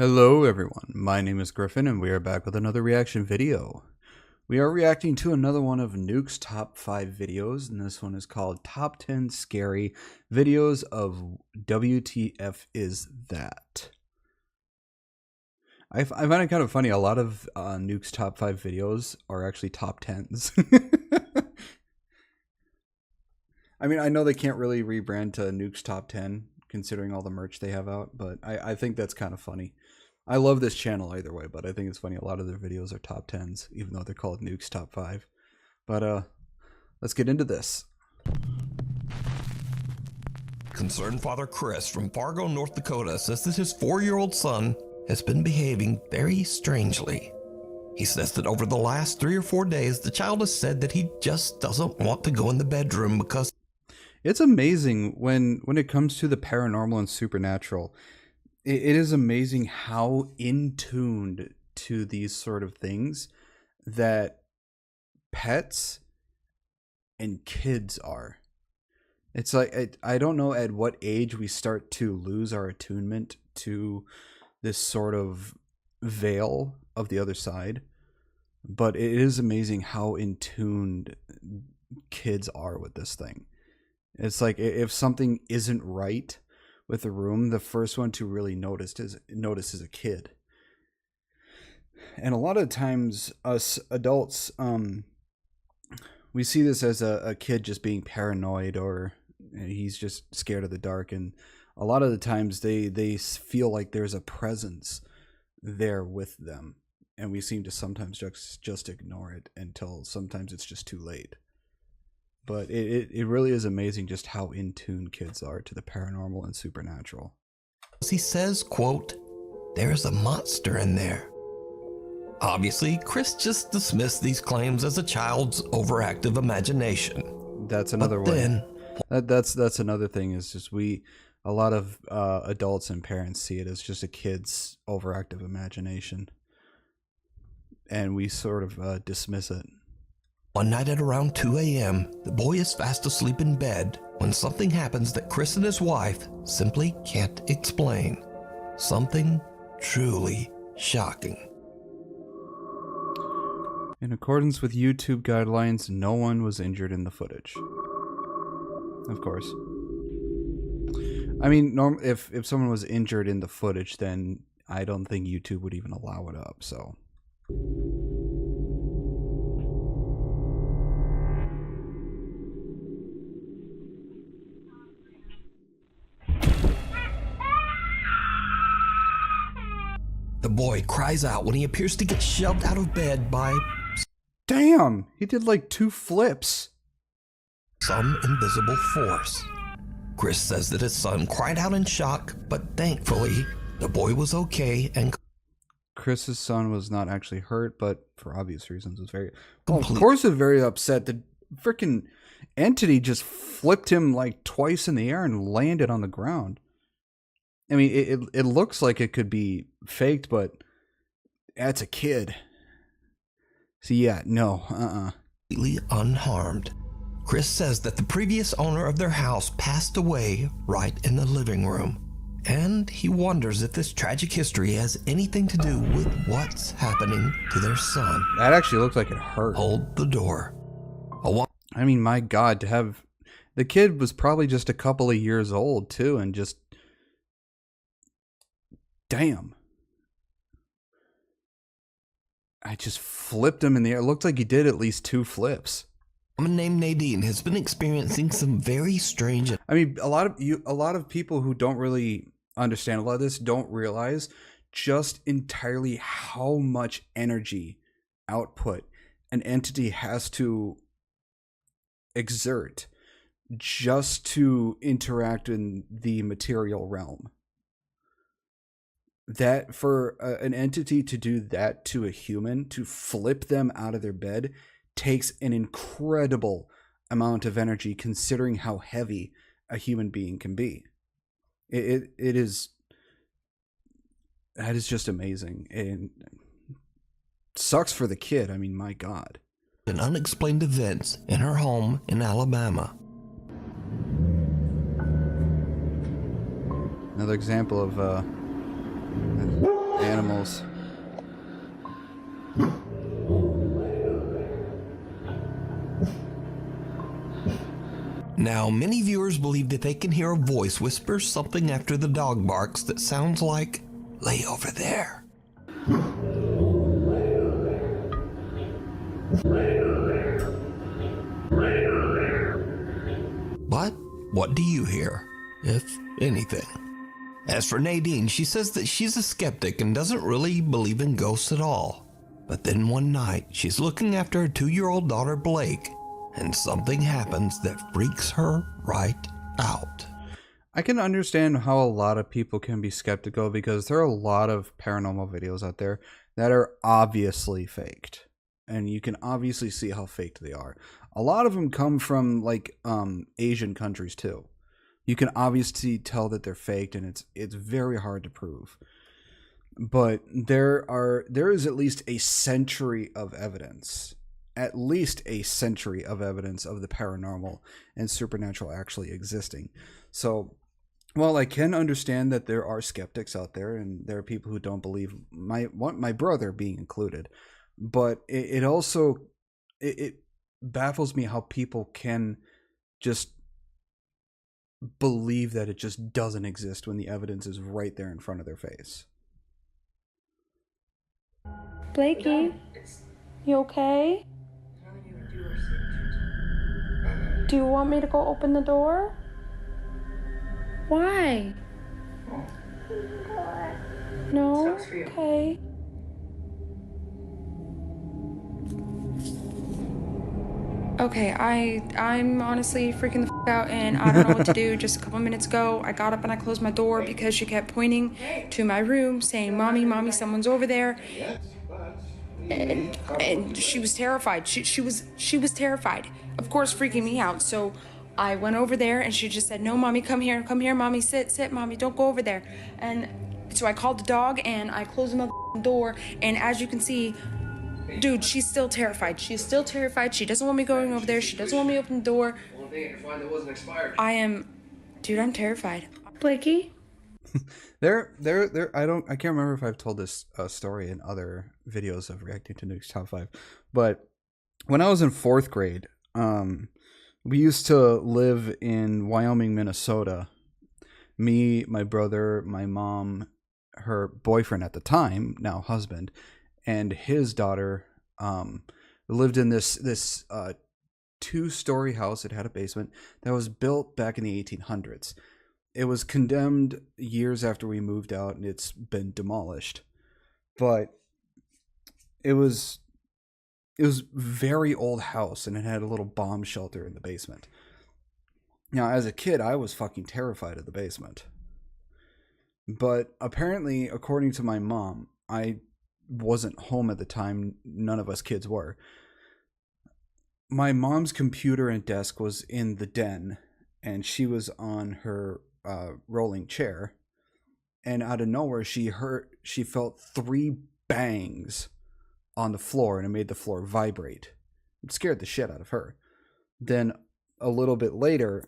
Hello everyone, my name is Griffin and we are back with another reaction video. We are reacting to another one of Nuke's top 5 videos, and this one is called Top 10 Scary Videos of WTF Is That? I find it kind of funny, a lot of Nuke's top 5 videos are actually top 10s. I mean, I know they can't really rebrand to Nuke's top 10 considering all the merch they have out, but I think that's kind of funny. I love this channel either way, but I think it's funny a lot of their videos are top 10s, even though they're called Nuke's top 5. But let's get into this. Concerned father Chris from Fargo, North Dakota says that his 4-year-old son has been behaving very strangely. He says that over the last 3 or 4 days, the child has said that he just doesn't want to go in the bedroom because it's amazing when it comes to the paranormal and supernatural. It is amazing how in tuned to these sort of things that pets and kids are. It's like, I don't know at what age we start to lose our attunement to this sort of veil of the other side, but it is amazing how in tuned kids are with this thing. It's like if something isn't right with the room, the first one to really notice is a kid. And a lot of times us adults, we see this as a kid just being paranoid, or he's just scared of the dark. And a lot of the times they feel like there's a presence there with them. And we seem to sometimes just ignore it until sometimes it's just too late. But it really is amazing just how in tune kids are to the paranormal and supernatural. he says, quote, "There's a monster in there." Obviously, Chris just dismissed these claims as a child's overactive imagination. That's another way. That's another thing, is just a lot of adults and parents see it as just a kid's overactive imagination, and we sort of dismiss it. One night at around 2 a.m., the boy is fast asleep in bed when something happens that Chris and his wife simply can't explain. Something truly shocking. In accordance with YouTube guidelines, no one was injured in the footage. Of course. I mean, if someone was injured in the footage, then I don't think YouTube would even allow it up, so. The boy cries out when he appears to get shoved out of bed by... Damn! He did like 2 flips. some invisible force. Chris says that his son cried out in shock, but thankfully, the boy was okay and... Chris's son was not actually hurt, but for obvious reasons was very... Well, of course was very upset. The freaking entity just flipped him like twice in the air and landed on the ground. I mean, it looks like it could be faked, but that's a kid. So yeah, no, completely unharmed. Chris says that the previous owner of their house passed away right in the living room, and he wonders if this tragic history has anything to do with what's happening to their son. That actually looks like it hurt. Hold the door. I mean, my God, to have... The kid was probably just a couple of years old, too, and just... Damn. I just flipped him in the air. It looked like he did at least 2 flips. A woman named Nadine has been experiencing some very strange... I mean, a lot of people who don't really understand a lot of this don't realize just entirely how much energy output an entity has to exert just to interact in the material realm. That for an entity to do that to a human, to flip them out of their bed, takes an incredible amount of energy considering how heavy a human being can be. That is just amazing, and sucks for the kid. I mean, my God. And unexplained events in her home in Alabama. Another example of animals. Now, many viewers believe that they can hear a voice whisper something after the dog barks that sounds like, "Lay over there." But what do you hear, if anything? As for Nadine, she says that she's a skeptic and doesn't really believe in ghosts at all. But then one night, she's looking after her 2-year-old daughter Blake, and something happens that freaks her right out. I can understand how a lot of people can be skeptical because there are a lot of paranormal videos out there that are obviously faked. And you can obviously see how faked they are. A lot of them come from like Asian countries too. You can obviously tell that they're faked, and it's very hard to prove. But there is at least a century of evidence. At least a century of evidence of the paranormal and supernatural actually existing. So while I can understand that there are skeptics out there and there are people who don't believe, my brother being included, but it also baffles me how people can just believe that it just doesn't exist when the evidence is right there in front of their face. Blakey, you okay? Do you want me to go open the door? Why? No? Okay. Okay, I'm honestly freaking the out, and I don't know what to do. Just a couple minutes ago, I got up and I closed my door because she kept pointing to my room saying, "Mommy, mommy, someone's over there." And she was terrified. She was terrified. Of course, freaking me out. So I went over there and she just said, "No, mommy, come here, mommy, sit, mommy, don't go over there." And so I called the dog and I closed the door, and as you can see, dude, she's still terrified. She's still terrified. She doesn't want me going over there. She doesn't want me to open the door. Dude, I'm terrified. Blakey? There. I can't remember if I've told this story in other videos of reacting to Nuke's Top 5, but when I was in 4th grade, we used to live in Wyoming, Minnesota. Me, my brother, my mom, her boyfriend at the time, now husband, and his daughter lived in this 2-story house. It had a basement that was built back in the 1800s. It was condemned years after we moved out, and it's been demolished. But it was very old house, and it had a little bomb shelter in the basement. Now, as a kid, I was fucking terrified of the basement. But apparently, according to my mom, I wasn't home at the time. None of us kids were. My mom's computer and desk was in the den, and she was on her rolling chair, and out of nowhere she felt 3 bangs on the floor, and it made the floor vibrate. It scared the shit out of her. Then a little bit later,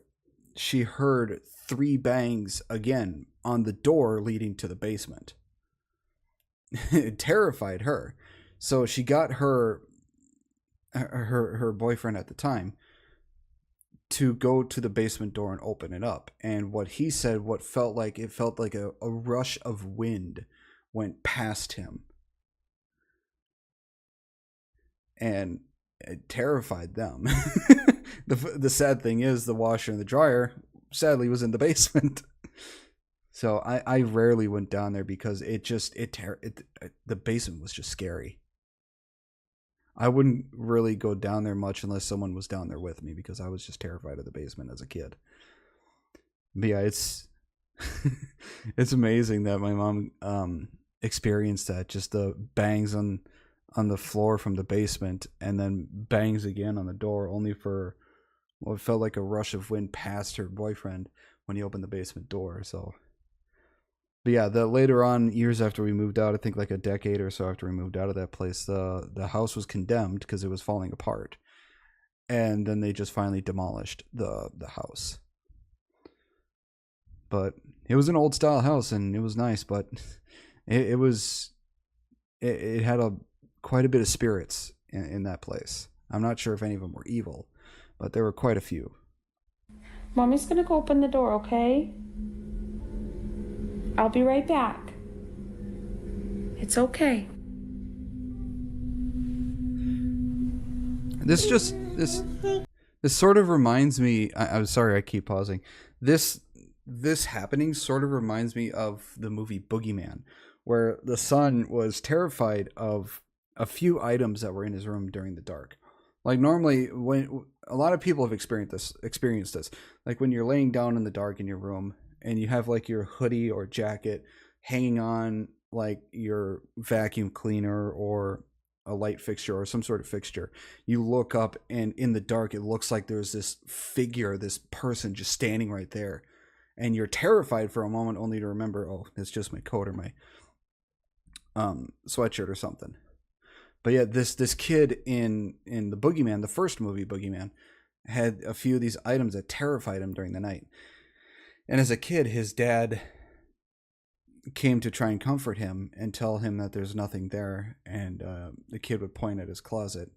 she heard 3 bangs again on the door leading to the basement. It terrified her. So she got her boyfriend at the time to go to the basement door and open it up. And what he said, it felt like a rush of wind went past him. And it terrified them. The sad thing is the washer and the dryer sadly was in the basement. So I rarely went down there because the basement was just scary. I wouldn't really go down there much unless someone was down there with me because I was just terrified of the basement as a kid. But yeah, it's amazing that my mom experienced that, just the bangs on the floor from the basement and then bangs again on the door, only for what felt like a rush of wind past her boyfriend when he opened the basement door. So but yeah, later on, years after we moved out, I think like a decade or so after we moved out of that place, the house was condemned because it was falling apart. And then they just finally demolished the house. But it was an old style house and it was nice, but it was it had quite a bit of spirits in that place. I'm not sure if any of them were evil, but there were quite a few. Mommy's gonna go open the door, okay? I'll be right back. It's okay. This sort of reminds me. I'm sorry, I keep pausing. This happening sort of reminds me of the movie Boogeyman, where the son was terrified of a few items that were in his room during the dark. Like normally, when a lot of people have experienced this, like when you're laying down in the dark in your room and you have like your hoodie or jacket hanging on like your vacuum cleaner or a light fixture or some sort of fixture, you look up and in the dark it looks like there's this figure, this person just standing right there, and you're terrified for a moment only to remember, oh, it's just my coat or my sweatshirt or something. But yeah, this kid in the Boogeyman, the first movie Boogeyman, had a few of these items that terrified him during the night. And as a kid, his dad came to try and comfort him and tell him that there's nothing there, and the kid would point at his closet,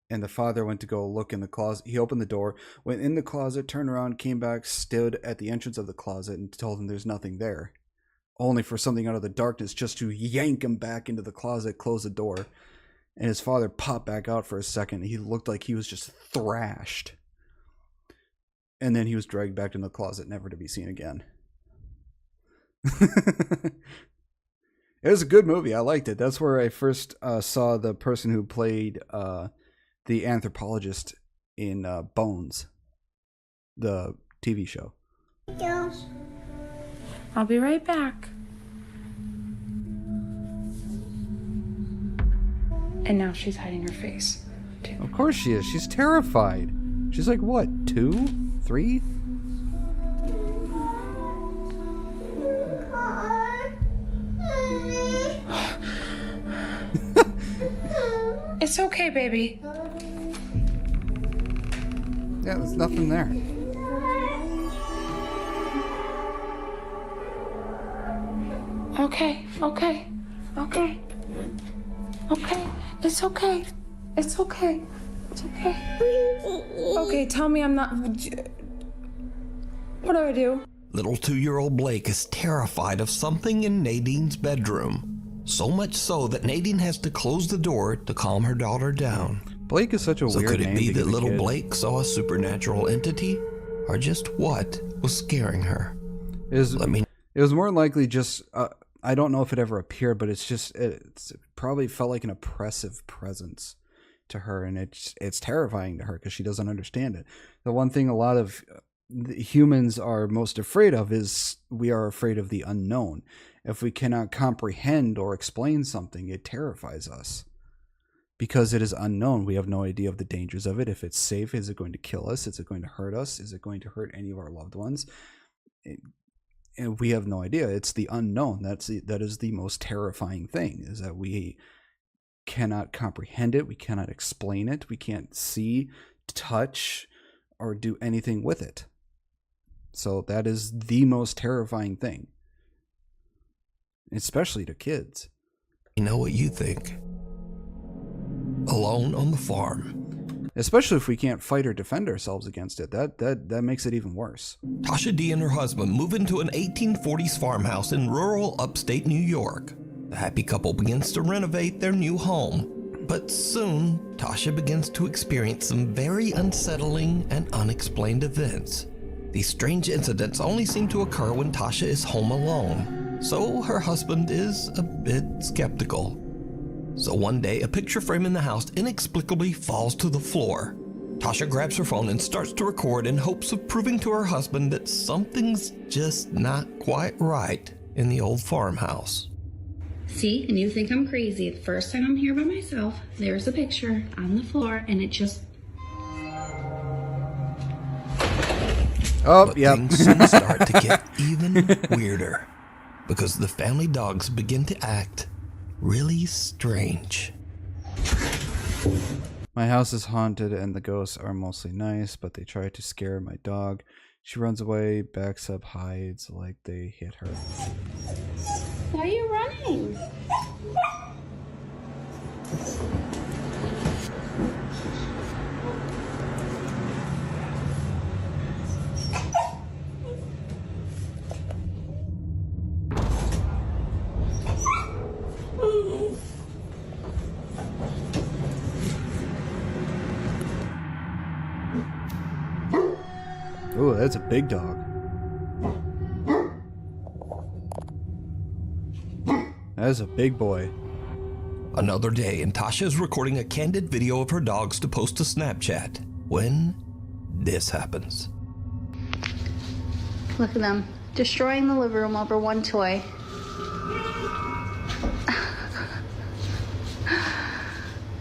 and the father went to go look in the closet. He opened the door, went in the closet, turned around, came back, stood at the entrance of the closet and told him there's nothing there, only for something out of the darkness just to yank him back into the closet, close the door. And his father popped back out for a second. He looked like he was just thrashed, and then he was dragged back into the closet, never to be seen again. It was a good movie. I liked it. That's where I first saw the person who played the anthropologist in Bones, the TV show. I'll be right back. And now she's hiding her face, too. Of course she is. She's terrified. She's like, what, 2, 3? It's okay, baby. Yeah, there's nothing there. Okay. It's okay. It's okay. It's okay. Okay, tell me I'm not... What do I do? Little 2-year-old Blake is terrified of something in Nadine's bedroom. So much so that Nadine has to close the door to calm her daughter down. Blake is such a weird name. So could it be to that give a little kid. Blake saw a supernatural entity? Or just what was scaring her? It was more likely just... I don't know if it ever appeared, but it probably felt like an oppressive presence to her, and it's terrifying to her because she doesn't understand it. The one thing a lot of humans are most afraid of is we are afraid of the unknown. If we cannot comprehend or explain something, it terrifies us because it is unknown. We have no idea of the dangers of it. If it's safe, is it going to kill us? Is it going to hurt us? Is it going to hurt any of our loved ones? And we have no idea. It's the unknown. That is the most terrifying thing, is that we cannot comprehend it. We cannot explain it. We can't see, touch, or do anything with it. So that is the most terrifying thing, especially to kids. You know what you think? Alone on the farm. Especially if we can't fight or defend ourselves against it. That makes it even worse. Tasha D and her husband move into an 1840s farmhouse in rural upstate New York. The happy couple begins to renovate their new home. But soon, Tasha begins to experience some very unsettling and unexplained events. These strange incidents only seem to occur when Tasha is home alone, so her husband is a bit skeptical. So one day, a picture frame in the house inexplicably falls to the floor. Tasha grabs her phone and starts to record in hopes of proving to her husband that something's just not quite right in the old farmhouse. See, and you think I'm crazy. The first time I'm here by myself, there's a picture on the floor, and it just... Oh, but yeah. things soon start to get even weirder, because the family dogs begin to act really strange. My house is haunted and the ghosts are mostly nice, but they try to scare my dog. She runs away, backs up, hides like they hit her. Why are you running? that's a big dog. That is a big boy. Another day, and Tasha is recording a candid video of her dogs to post to Snapchat when this happens. Look at them, destroying the living room over one toy.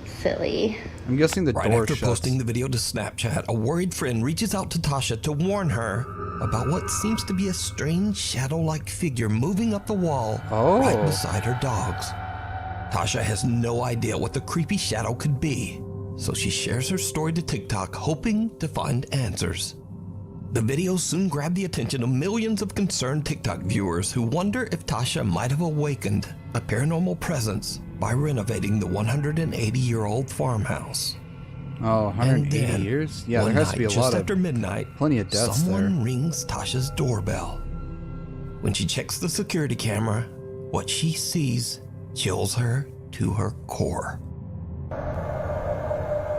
Silly. I'm guessing the Right door after shuts. posting the video to Snapchat, a worried friend reaches out to Tasha to warn her about what seems to be a strange shadow-like figure moving up the wall right beside her dogs. Tasha has no idea what the creepy shadow could be, so she shares her story to TikTok hoping to find answers. The video soon grabbed the attention of millions of concerned TikTok viewers who wonder if Tasha might have awakened a paranormal presence by renovating the 180-year-old farmhouse. Oh, 180 And then, years? Yeah, one there has to be night, a just lot after of midnight, plenty of deaths someone there. rings Tasha's doorbell. When she checks the security camera, what she sees chills her to her core.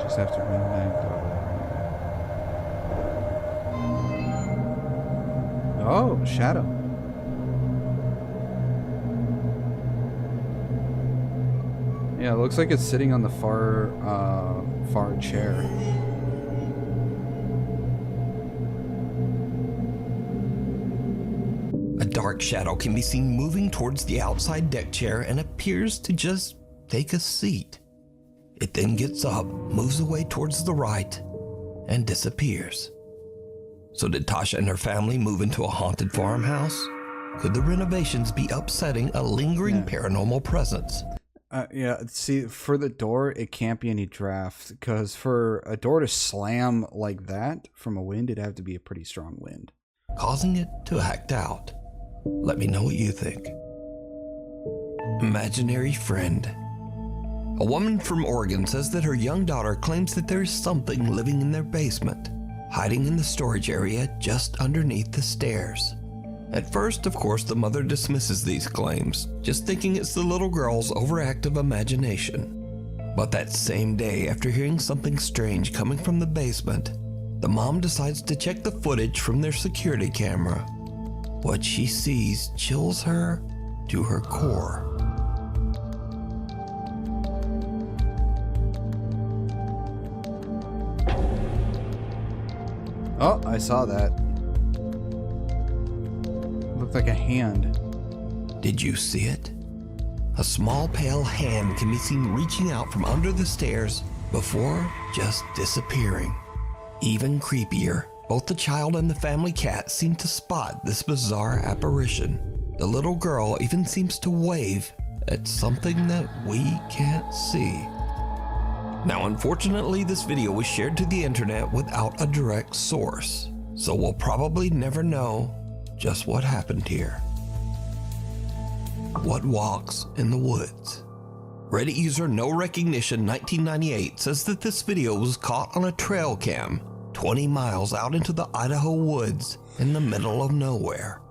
Just after midnight. Oh, shadow. Yeah, it looks like it's sitting on the far chair. A dark shadow can be seen moving towards the outside deck chair and appears to just take a seat. It then gets up, moves away towards the right, and disappears. So did Tasha and her family move into a haunted farmhouse? Could the renovations be upsetting a lingering paranormal presence? Yeah, see, for the door, it can't be any draft, because for a door to slam like that from a wind, it'd have to be a pretty strong wind. Causing it to act out. Let me know what you think. Imaginary friend. A woman from Oregon says that her young daughter claims that there is something living in their basement, hiding in the storage area just underneath the stairs. At first, of course, the mother dismisses these claims, just thinking it's the little girl's overactive imagination. But that same day, after hearing something strange coming from the basement, the mom decides to check the footage from their security camera. What she sees chills her to her core. Oh, I saw that. Looked like a hand. Did you see it? A small pale hand can be seen reaching out from under the stairs before just disappearing. Even creepier, both the child and the family cat seem to spot this bizarre apparition. The little girl even seems to wave at something that we can't see. Now, unfortunately, this video was shared to the internet without a direct source, so we'll probably never know just what happened here. What walks in the woods? Reddit user No Recognition 1998 says that this video was caught on a trail cam 20 miles out into the Idaho woods in the middle of nowhere.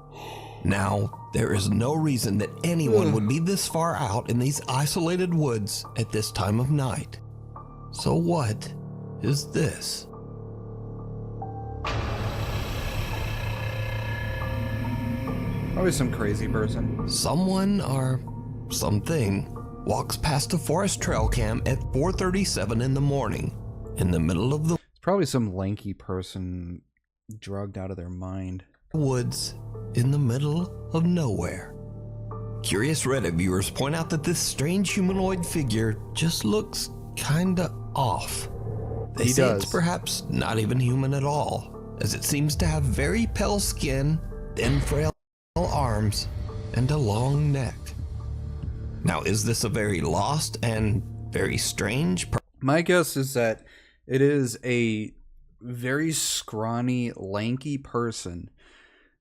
Now, there is no reason that anyone would be this far out in these isolated woods at this time of night. So what is this? Probably some crazy person. Someone or something walks past a forest trail cam at 4:37 in the morning in the middle of the It's probably some lanky person drugged out of their mind. woods in the middle of nowhere. Curious Reddit viewers point out that this strange humanoid figure just looks kinda off. They He say does. it's perhaps not even human at all, as it seems to have very pale skin, thin frail arms, and a long neck. Now, is this a very lost and very strange My guess is that it is a very scrawny, lanky person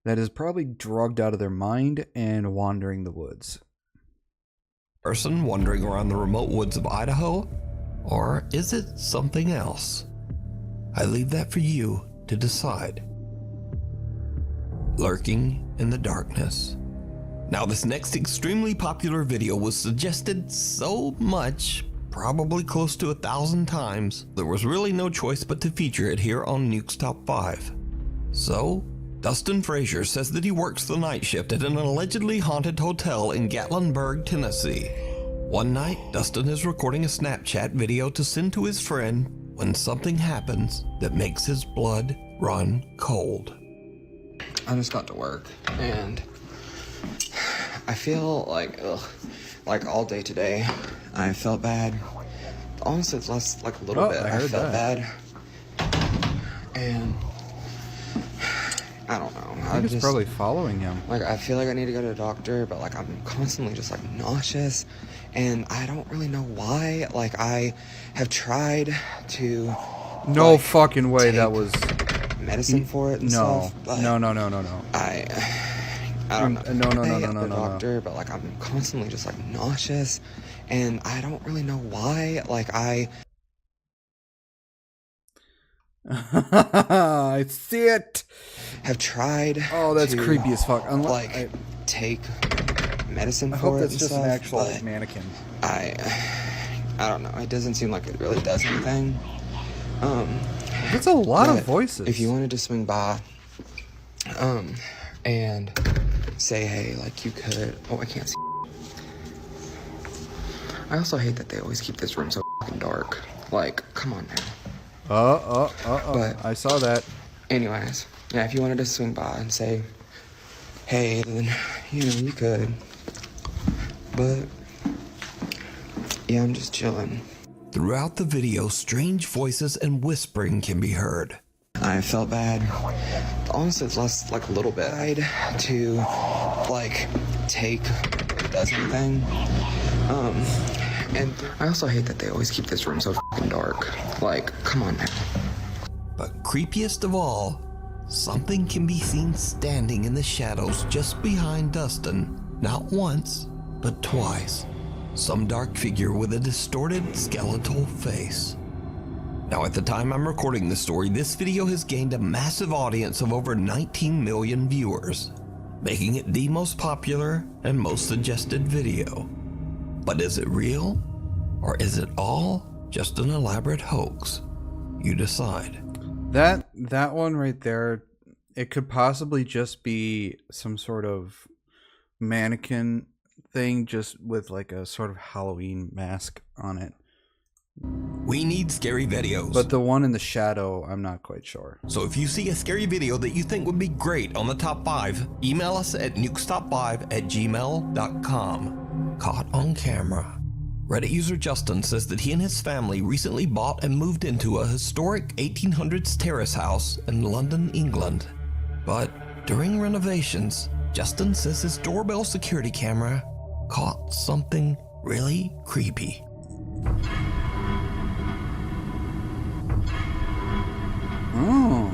that is probably drugged out of their mind and wandering the woods. person wandering around the remote woods of Idaho? Or is it something else? I leave that for you to decide. Lurking in the darkness. Now, this next extremely popular video was suggested so much, probably close to 1,000 times, there was really no choice but to feature it here on Nuke's Top 5. So, Dustin Frazier says that he works the night shift at an allegedly haunted hotel in Gatlinburg, Tennessee. One night, Dustin is recording a Snapchat video to send to his friend when something happens that makes his blood run cold. I just got to work and I feel like, like all day today, I felt bad. Honestly, it's less like a little bit. I felt bad. And I don't know. I think it's probably following him. Like, I feel like I need to go to a doctor, but like I'm constantly just like nauseous. And I don't really know why. Like, I have tried to. No fucking way that was medicine for it and stuff. But No. I don't know. No. Doctor, but like I'm constantly just like nauseous, and I don't really know why. Like I see it. Have tried. Oh, that's to, creepy as fuck. Take medicine I for hope it. that's and just stuff, an actual but mannequin. I don't know. It doesn't seem like it really does anything. That's a lot of voices. If you wanted to swing by, and say, hey, like you could. Oh, I can't see. I also hate that they always keep this room so fucking dark. Like, come on now. But I saw that. Anyways, yeah, if you wanted to swing by and say, hey, then, you could. But, yeah, I'm just chilling. Throughout the video, strange voices and whispering can be heard. I felt bad. Honestly, it's less like a little bit. I tried to like take does anything. And I also hate that they always keep this room so fucking dark. Like, come on now. But creepiest of all, something can be seen standing in the shadows just behind Dustin, not once, but twice. Some dark figure with a distorted skeletal face. Now, at the time I'm recording this story, this video has gained a massive audience of over 19 million viewers, making it the most popular and most suggested video. But is it real? Or is it all just an elaborate hoax? You decide. That one right there, it could possibly just be some sort of mannequin thing, just with like a sort of Halloween mask on it. We need scary videos. But the one in the shadow, I'm not quite sure. So if you see a scary video that you think would be great on the top 5, email us at nukestop5@gmail.com. Caught on camera. Reddit user Justin says that he and his family recently bought and moved into a historic 1800s terrace house in London, England. But during renovations, Justin says his doorbell security camera caught something really creepy. Oh.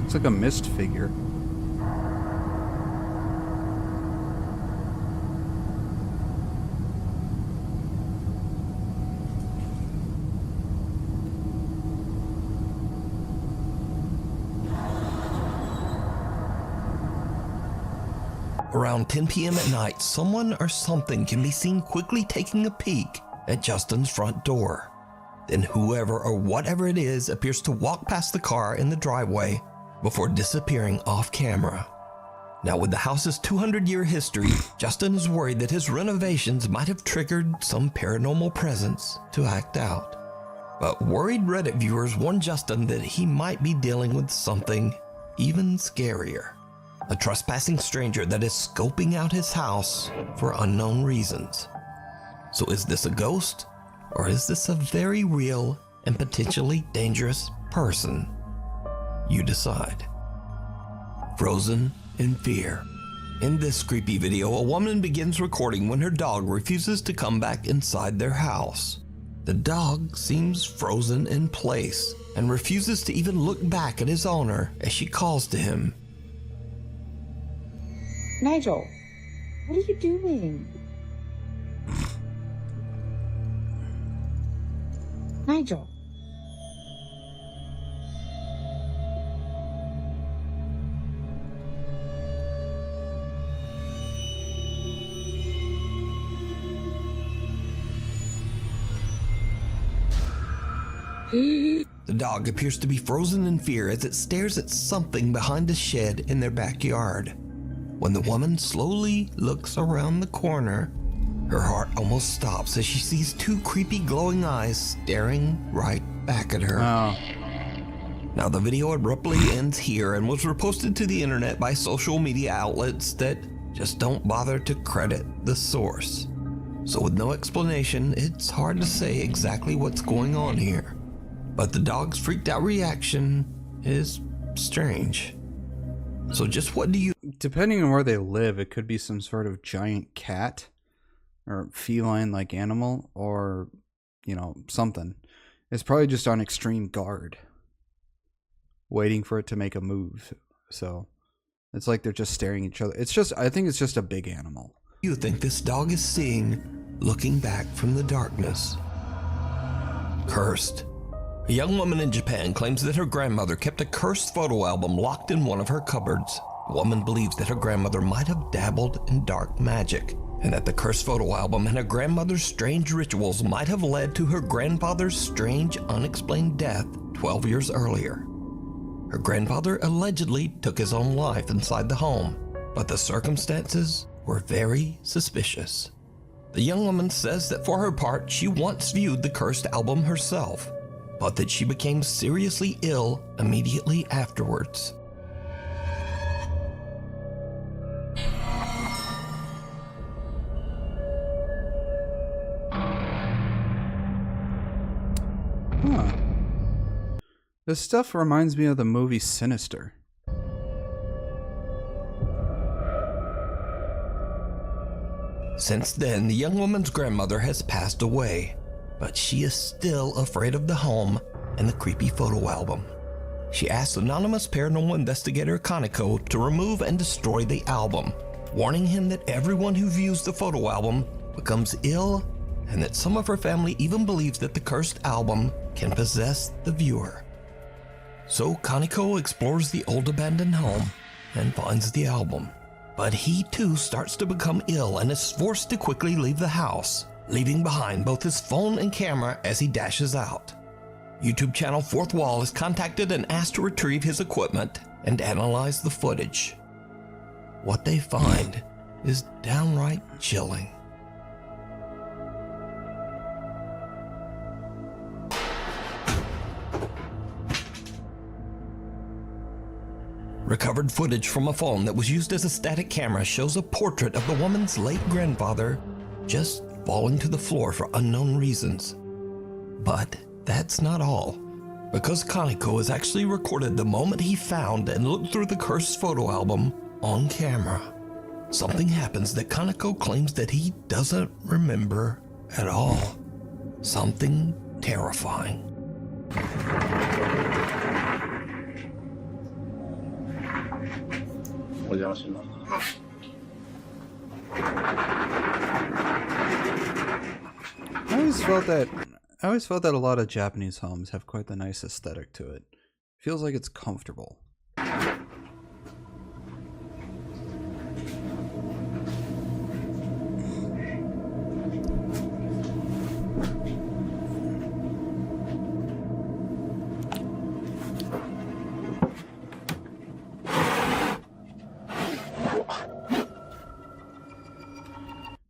It's like a mist figure. Around 10 p.m. at night, someone or something can be seen quickly taking a peek at Justin's front door. Then whoever or whatever it is appears to walk past the car in the driveway before disappearing off camera. Now, with the house's 200-year history, Justin is worried that his renovations might have triggered some paranormal presence to act out. But worried Reddit viewers warn Justin that he might be dealing with something even scarier. A trespassing stranger that is scoping out his house for unknown reasons. So is this a ghost? Or is this a very real and potentially dangerous person? You decide. Frozen in fear. In this creepy video, a woman begins recording when her dog refuses to come back inside their house. The dog seems frozen in place and refuses to even look back at his owner as she calls to him. Nigel, what are you doing? Nigel. The dog appears to be frozen in fear as it stares at something behind a shed in their backyard. When the woman slowly looks around the corner, her heart almost stops as she sees two creepy glowing eyes staring right back at her. Oh. Now the video abruptly ends here and was reposted to the internet by social media outlets that just don't bother to credit the source. So with no explanation, it's hard to say exactly what's going on here. But the dog's freaked out reaction is strange. So just what do you... Depending on where they live, it could be some sort of giant cat or feline-like animal or, you know, something. It's probably just on extreme guard, waiting for it to make a move. So it's like they're just staring at each other. I think it's just a big animal. You think this dog is seeing, looking back from the darkness? Cursed. A young woman in Japan claims that her grandmother kept a cursed photo album locked in one of her cupboards. The woman believes that her grandmother might have dabbled in dark magic, and that the cursed photo album and her grandmother's strange rituals might have led to her grandfather's strange, unexplained death 12 years earlier. Her grandfather allegedly took his own life inside the home, but the circumstances were very suspicious. The young woman says that for her part, she once viewed the cursed album herself, but that she became seriously ill immediately afterwards. Huh. This stuff reminds me of the movie Sinister. Since then, the young woman's grandmother has passed away, but she is still afraid of the home and the creepy photo album. She asks anonymous paranormal investigator Kaneko to remove and destroy the album, warning him that everyone who views the photo album becomes ill, and that some of her family even believes that the cursed album can possess the viewer. So Kaneko explores the old abandoned home and finds the album. But he too starts to become ill and is forced to quickly leave the house, leaving behind both his phone and camera as he dashes out. YouTube channel Fourth Wall is contacted and asked to retrieve his equipment and analyze the footage. What they find is downright chilling. Recovered footage from a phone that was used as a static camera shows a portrait of the woman's late grandfather just falling to the floor for unknown reasons. But that's not all, because Kaneko has actually recorded the moment he found and looked through the cursed photo album on camera. Something happens that Kaneko claims that he doesn't remember at all. Something terrifying. I always felt that a lot of Japanese homes have quite the nice aesthetic to it. Feels like it's comfortable.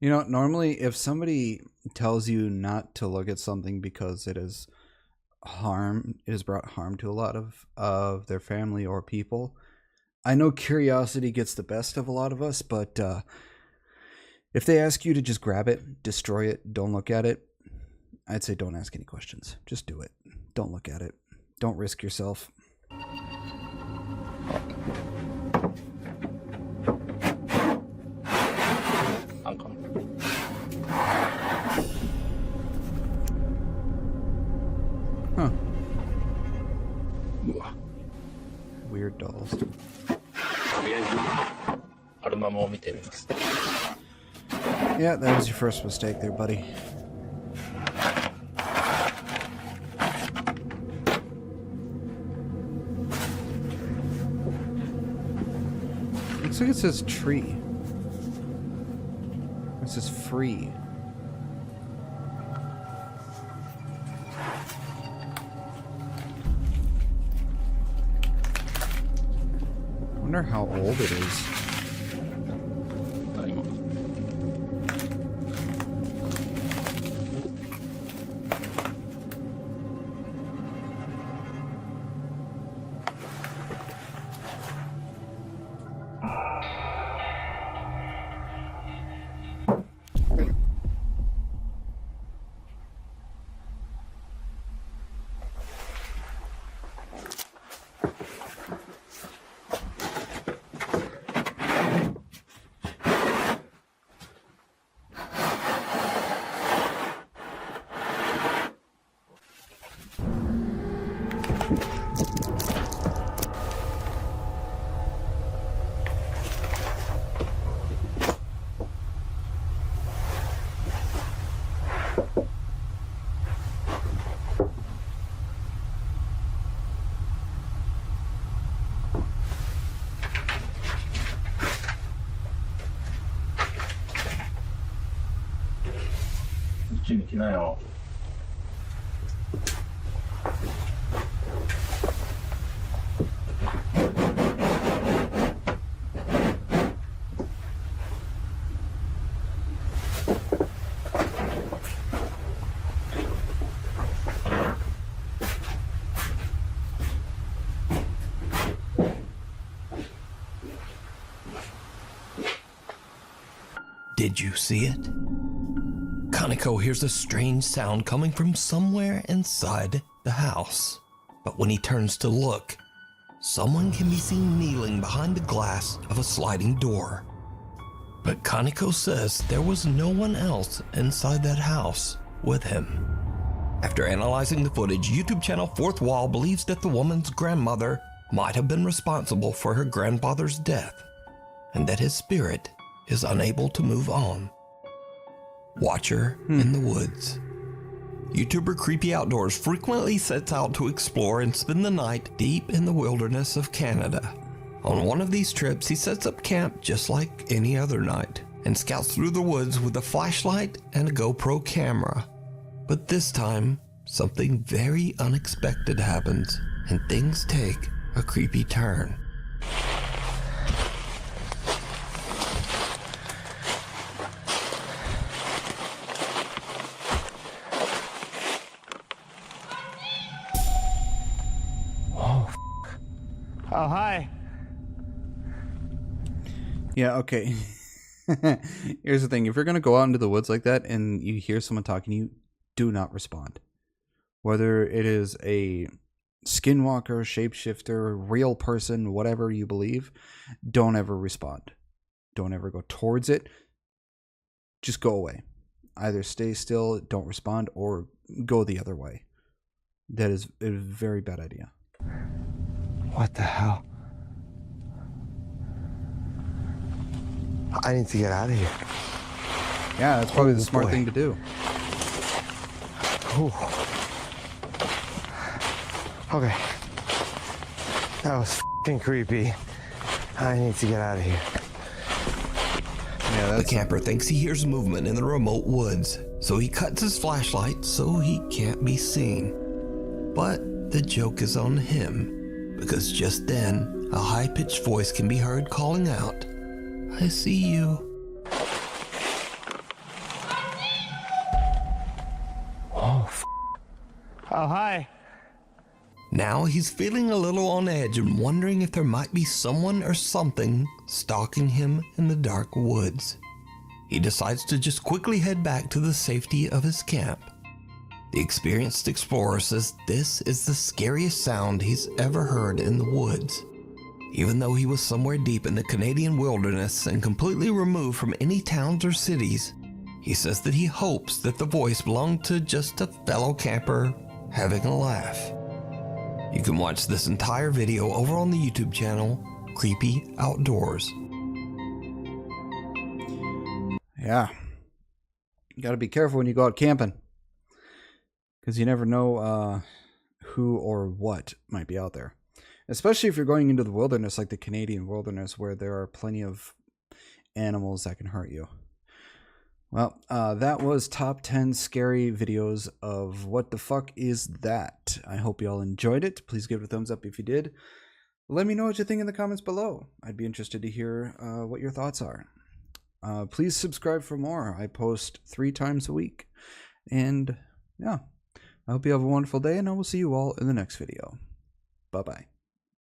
You know, normally if somebody tells you not to look at something because it has brought harm to a lot of their family or people, I know curiosity gets the best of a lot of us, but if they ask you to just grab it, destroy it, don't look at it, I'd say don't ask any questions. Just do it. Don't look at it. Don't risk yourself. Huh. Weird dolls. Yeah, that was your first mistake there, buddy. Looks like it says tree. It says free. Wonder how old it is. Did you see it? Kaneko hears a strange sound coming from somewhere inside the house. But when he turns to look, someone can be seen kneeling behind the glass of a sliding door. But Kaneko says there was no one else inside that house with him. After analyzing the footage, YouTube channel Fourth Wall believes that the woman's grandmother might have been responsible for her grandfather's death, and that his spirit is unable to move on. Watcher in the woods. YouTuber Creepy Outdoors frequently sets out to explore and spend the night deep in the wilderness of Canada. On one of these trips, he sets up camp just like any other night and scouts through the woods with a flashlight and a GoPro camera. But this time, something very unexpected happens and things take a creepy turn. Oh, hi. Yeah, okay. Here's the thing. If you're going to go out into the woods like that and you hear someone talking to you, do not respond. Whether it is a skinwalker, shapeshifter, real person, whatever you believe, don't ever respond. Don't ever go towards it. Just go away. Either stay still, don't respond, or go the other way. That is a very bad idea. What the hell? I need to get out of here. Yeah, that's probably the Oh, smart boy. thing to do. Ooh. Okay. That was f***ing creepy. I need to get out of here. Yeah, The that's camper thinks he hears movement in the remote woods, so he cuts his flashlight so he can't be seen. But the joke is on him, because just then, a high-pitched voice can be heard calling out, "I see you." Oh, oh, hi. Now he's feeling a little on edge and wondering if there might be someone or something stalking him in the dark woods. He decides to just quickly head back to the safety of his camp. The experienced explorer says this is the scariest sound he's ever heard in the woods. Even though he was somewhere deep in the Canadian wilderness and completely removed from any towns or cities, he says that he hopes that the voice belonged to just a fellow camper having a laugh. You can watch this entire video over on the YouTube channel, Creepy Outdoors. Yeah. You got to be careful when you go out camping, because you never know who or what might be out there. Especially if you're going into the wilderness, like the Canadian wilderness, where there are plenty of animals that can hurt you. Well, that was top 10 scary videos of What the Fuck Is That? I hope you all enjoyed it. Please give it a thumbs up if you did. Let me know what you think in the comments below. I'd be interested to hear what your thoughts are. Please subscribe for more. I post 3 times a week. And yeah, I hope you have a wonderful day, and I will see you all in the next video. Bye-bye.